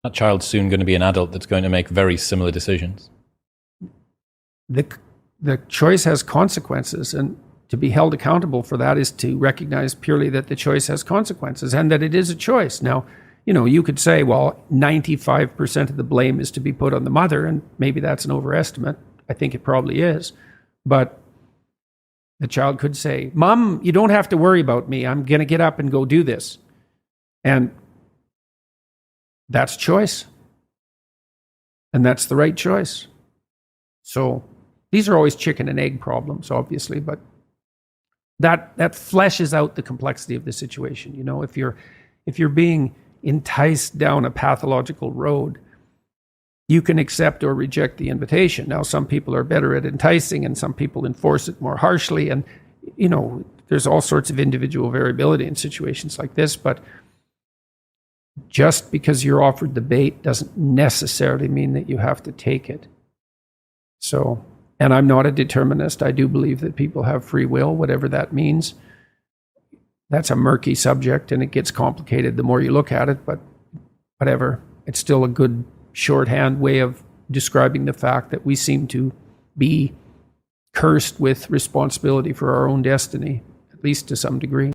That child's soon going to be an adult that's going to make very similar decisions. The choice has consequences, and to be held accountable for that is to recognize purely that the choice has consequences and that it is a choice. Now, you could say, well, 95% of the blame is to be put on the mother, and maybe that's an overestimate. I think it probably is. But the child could say, Mom, you don't have to worry about me. I'm going to get up and go do this. And that's choice. And that's the right choice. So these are always chicken and egg problems, obviously, but that fleshes out the complexity of the situation. If you're being enticed down a pathological road, you can accept or reject the invitation. Now, some people are better at enticing and some people enforce it more harshly. And, there's all sorts of individual variability in situations like this, but just because you're offered the bait doesn't necessarily mean that you have to take it. So, and I'm not a determinist. I do believe that people have free will, whatever that means. That's a murky subject and it gets complicated the more you look at it, but whatever. It's still a good shorthand way of describing the fact that we seem to be cursed with responsibility for our own destiny, at least to some degree.